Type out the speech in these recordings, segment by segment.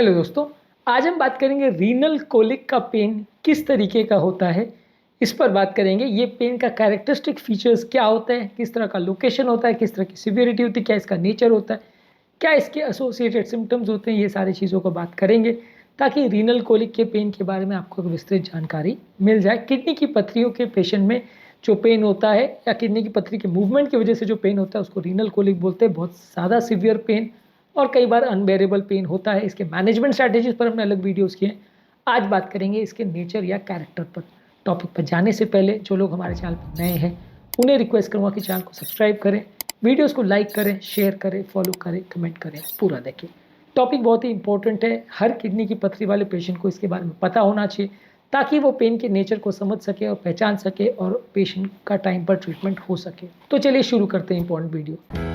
Hello दोस्तों, आज हम बात करेंगे रीनल कोलिक का पेन किस तरीके का होता है। इस पर बात करेंगे ये पेन का कैरेक्टरिस्टिक फीचर्स क्या होता है, किस तरह का लोकेशन होता है, किस तरह की सिवियरिटी होती है, क्या इसका नेचर होता है, क्या इसके एसोसिएटेड सिम्टम्स होते हैं। ये सारी चीज़ों को बात करेंगे ताकि रीनल कोलिक के पेन के बारे में आपको एक विस्तृत जानकारी मिल जाए। किडनी की पथरियों के पेशेंट में जो पेन होता है या किडनी की पथरी के मूवमेंट की वजह से जो पेन होता है उसको रीनल कोलिक बोलते हैं। बहुत ज़्यादा सिवियर पेन और कई बार अनबेरेबल पेन होता है। इसके मैनेजमेंट स्ट्रैटेजीज पर हमने अलग वीडियोस किए हैं। आज बात करेंगे इसके नेचर या कैरेक्टर पर। टॉपिक पर जाने से पहले जो लोग हमारे चैनल पर नए हैं उन्हें रिक्वेस्ट करूँगा कि चैनल को सब्सक्राइब करें, वीडियोस को लाइक करें, शेयर करें, फॉलो करें, कमेंट करें, पूरा देखें। टॉपिक बहुत ही इंपॉर्टेंट है। हर किडनी की पथरी वाले पेशेंट को इसके बारे में पता होना चाहिए ताकि वो पेन के नेचर को समझ सके और पहचान सके और पेशेंट का टाइम पर ट्रीटमेंट हो सके। तो चलिए शुरू करते हैं इंपॉर्टेंट वीडियो।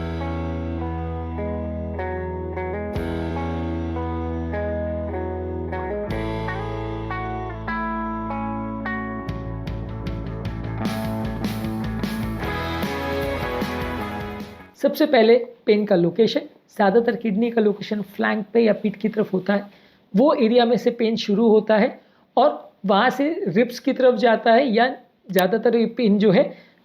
सबसे पहले पेन का लोकेशन। ज़्यादातर किडनी का लोकेशन फ्लैंक पे या पीठ की तरफ होता है। वो एरिया में से पेन शुरू होता है और वहाँ से रिब्स की तरफ जाता है, या ज़्यादातर ये पेन जो है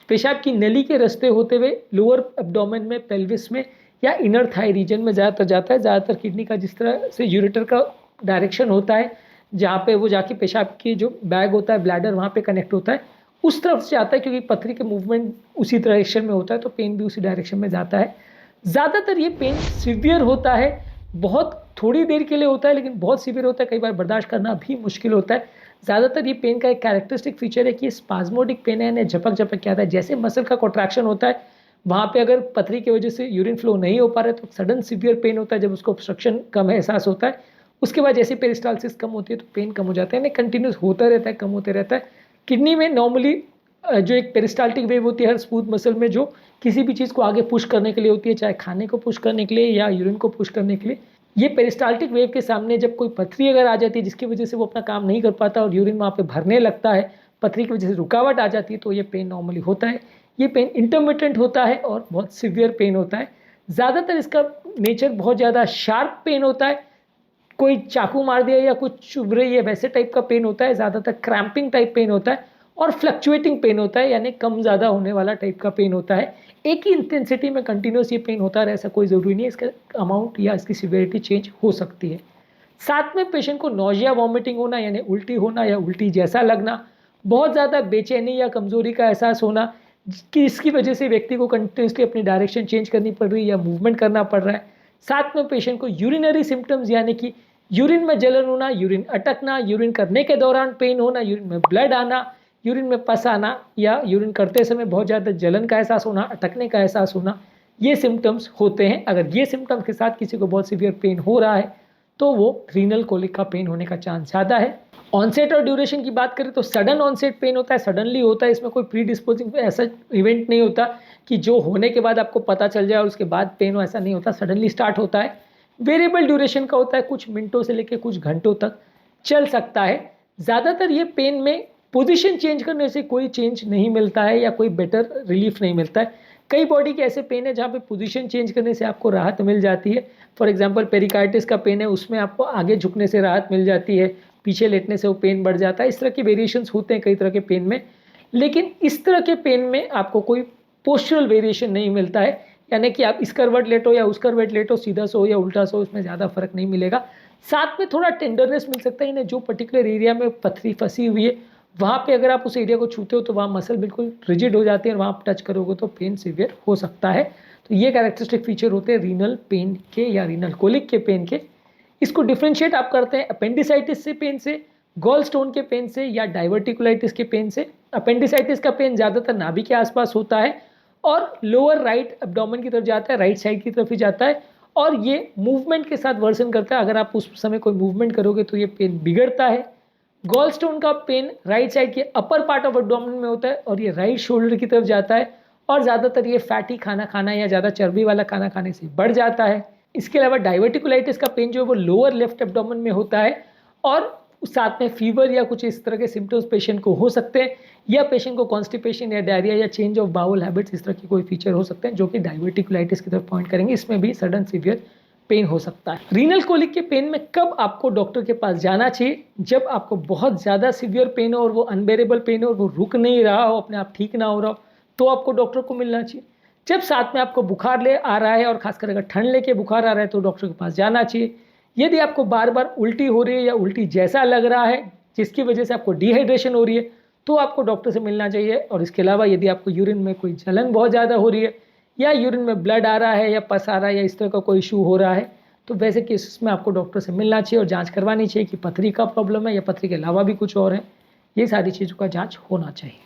पेशाब की नली के रास्ते होते हुए लोअर एब्डोमेन में, पेल्विस में या इनर थाई रीजन में ज़्यादातर जाता है। ज़्यादातर किडनी का जिस तरह से यूरेटर का डायरेक्शन होता है, जहाँ पे वो जाके पेशाब की जो बैग होता है, ब्लैडर, वहाँ पे कनेक्ट होता है, उस तरफ से आता है। क्योंकि पथरी के मूवमेंट उसी डायरेक्शन में होता है तो पेन भी उसी डायरेक्शन में जाता है। ज़्यादातर ये पेन सीवियर होता है, बहुत थोड़ी देर के लिए होता है लेकिन बहुत सीवियर होता है, कई बार बर्दाश्त करना भी मुश्किल होता है। ज़्यादातर ये पेन का एक कैरेक्टरिस्टिक फीचर है कि स्पाज्मोडिक पेन है, यानी झपक झपक के आता है। जैसे मसल का कॉन्ट्रैक्शन होता है वहाँ पे अगर पथरी की वजह से यूरिन फ्लो नहीं हो पा रहा है तो सडन सीवियर पेन होता है। जब उसको ऑब्स्ट्रक्शन कम एहसास होता है, उसके बाद जैसे पेरिस्टाल्सिस कम होती है तो पेन कम हो जाता है, यानी कंटिन्यूस होता रहता है, कम होते रहता है। किडनी में नॉर्मली जो एक पेरिस्टाल्टिक वेव होती है हर स्मूथ मसल में, जो किसी भी चीज़ को आगे पुश करने के लिए होती है, चाहे खाने को पुश करने के लिए या यूरिन को पुश करने के लिए। ये पेरिस्टाल्टिक वेव के सामने जब कोई पथरी अगर आ जाती है जिसकी वजह से वो अपना काम नहीं कर पाता और यूरिन वहाँ पे भरने लगता है, पथरी की वजह से रुकावट आ जाती है, तो ये पेन नॉर्मली होता है। ये पेन इंटरमिटेंट होता है और बहुत सिवियर पेन होता है। ज़्यादातर इसका नेचर बहुत ज़्यादा शार्प पेन होता है, कोई चाकू मार दिया या कुछ चुभ रही है वैसे टाइप का पेन होता है। ज़्यादातर क्रैम्पिंग टाइप पेन होता है और फ्लक्चुएटिंग पेन होता है, यानी कम ज़्यादा होने वाला टाइप का पेन होता है। एक ही इंटेंसिटी में कंटिन्यूस ये पेन होता रहे ऐसा कोई ज़रूरी नहीं है, इसका अमाउंट या इसकी सिवियरिटी चेंज हो सकती है। साथ में पेशेंट को नौजिया, वॉमिटिंग होना यानी उल्टी होना या उल्टी जैसा लगना, बहुत ज़्यादा बेचैनी या कमज़ोरी का एहसास होना कि इसकी वजह से व्यक्ति को कंटिन्यूसली अपनी डायरेक्शन चेंज करनी पड़ रही है या मूवमेंट करना पड़ रहा है। साथ में पेशेंट को यूरिनरी सिम्टम्स यानी कि यूरिन में जलन होना, यूरिन अटकना, यूरिन करने के दौरान पेन होना, यूरिन में ब्लड आना, यूरिन में पस आना या यूरिन करते समय बहुत ज़्यादा जलन का एहसास होना, अटकने का एहसास होना, ये सिम्टम्स होते हैं। अगर ये सिम्टम्स के साथ किसी को बहुत सीवियर पेन हो रहा है तो वो रीनल कोलिक का पेन होने का चांस ज़्यादा है। ऑनसेट और ड्यूरेशन की बात करें तो सडन ऑनसेट पेन होता है, सडनली होता है। इसमें कोई प्री डिस्पोजिंग ऐसा इवेंट नहीं होता कि जो होने के बाद आपको पता चल जाए और उसके बाद पेन हो, ऐसा नहीं होता। सडनली स्टार्ट होता है। वेरिएबल ड्यूरेशन का होता है, कुछ मिनटों से लेकर कुछ घंटों तक चल सकता है। ज़्यादातर ये पेन में पोजीशन चेंज करने से कोई चेंज नहीं मिलता है या कोई बेटर रिलीफ नहीं मिलता है। कई बॉडी के ऐसे पेन है जहाँ पे पोजीशन चेंज करने से आपको राहत मिल जाती है। फॉर एग्जांपल पेरिकार्डिटिस का पेन है, उसमें आपको आगे झुकने से राहत मिल जाती है, पीछे लेटने से वो पेन बढ़ जाता है। इस तरह के वेरिएशंस होते हैं कई तरह के पेन में, लेकिन इस तरह के पेन में आपको कोई पोस्चरल वेरिएशन नहीं मिलता है, यानी कि आप इस करवट लेटो या उस करवट लेटो, सीधा सो या उल्टा सो, इसमें ज़्यादा फर्क नहीं मिलेगा। साथ में थोड़ा टेंडरनेस मिल सकता है, यानी जो पर्टिकुलर एरिया में पथरी फंसी हुई है वहाँ पे अगर आप उस एरिया को छूते हो तो वहाँ मसल बिल्कुल रिजिड हो जाती है और वहाँ आप टच करोगे तो पेन सीवियर हो सकता है। तो ये कैरेक्टरिस्टिक फीचर होते हैं रीनल पेन के या रीनल कोलिक के पेन के। इसको डिफ्रेंशिएट आप करते हैं अपेंडिसाइटिस से पेन से, गॉल स्टोन के पेन से या डाइवर्टिकुलाइटिस के पेन से। अपेंडिसाइटिस का पेन ज़्यादातर नाभि के आसपास होता है और लोअर राइट एब्डोमेन की तरफ जाता है, राइट साइड की तरफ ही जाता है और ये मूवमेंट के साथ वर्सन करता है। अगर आप उस समय कोई मूवमेंट करोगे तो ये पेन बिगड़ता है। गॉल स्टोन का पेन राइट साइड के अपर पार्ट ऑफ एब्डोमेन में होता है और ये राइट शोल्डर की तरफ जाता है और ज़्यादातर ये फैटी खाना खाना या ज़्यादा चर्बी वाला खाना खाने से बढ़ जाता है। इसके अलावा डाइवर्टिकुलाइटिस का पेन जो है वो लोअर लेफ्ट एब्डोमेन में होता है और साथ में फीवर या कुछ इस तरह के सिम्टम्स पेशेंट को हो सकते हैं, या पेशेंट को कॉन्स्टिपेशन या डायरिया या चेंज ऑफ बाउल हैबिट्स इस तरह की कोई फीचर हो सकते हैं जो कि डाइवर्टिकुलाइटिस की तरफ पॉइंट करेंगे। इसमें भी सडन सीवियर पेन हो सकता है। रीनल कोलिक के पेन में कब आपको डॉक्टर के पास जाना चाहिए? जब आपको बहुत ज़्यादा सीवियर पेन हो और वो अनबेरेबल पेन हो और वो रुक नहीं रहा हो, अपने आप ठीक ना हो रहा हो, तो आपको डॉक्टर को मिलना चाहिए। जब साथ में आपको बुखार ले आ रहा है और खासकर अगर ठंड लेके बुखार आ रहा है तो डॉक्टर के पास जाना चाहिए। यदि आपको बार बार उल्टी हो रही है या उल्टी जैसा लग रहा है जिसकी वजह से आपको डिहाइड्रेशन हो रही है तो आपको डॉक्टर से मिलना चाहिए। और इसके अलावा यदि आपको यूरिन में कोई जलन बहुत ज़्यादा हो रही है या यूरिन में ब्लड आ रहा है या पस आ रहा है या इस तरह का कोई इशू हो रहा है तो वैसे केसेस में आपको डॉक्टर से मिलना चाहिए और जांच करवानी चाहिए कि पथरी का प्रॉब्लम है या पथरी के अलावा भी कुछ और है। ये सारी चीज़ों का जांच होना चाहिए।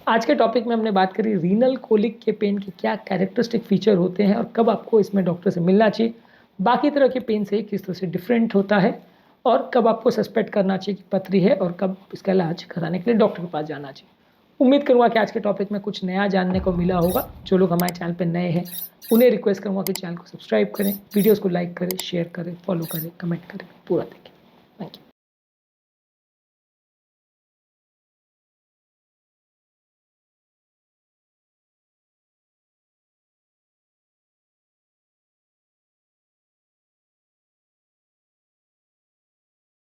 आज के टॉपिक में हमने बात करी रीनल कोलिक के पेन के क्या कैरेक्टरिस्टिक फीचर होते हैं और कब आपको इसमें डॉक्टर से मिलना चाहिए, बाकी तरह के पेन से किस तरह से डिफरेंट होता है और कब आपको सस्पेक्ट करना चाहिए कि पथरी है और कब इसका इलाज कराने के लिए डॉक्टर के पास जाना चाहिए। उम्मीद करूँगा कि आज के टॉपिक में कुछ नया जानने को मिला होगा। जो लोग हमारे चैनल पर नए हैं उन्हें रिक्वेस्ट करूँगा कि चैनल को सब्सक्राइब करें, वीडियोज़ को लाइक करें, शेयर करें, फॉलो करें, कमेंट करें, पूरा देखें। Thank you.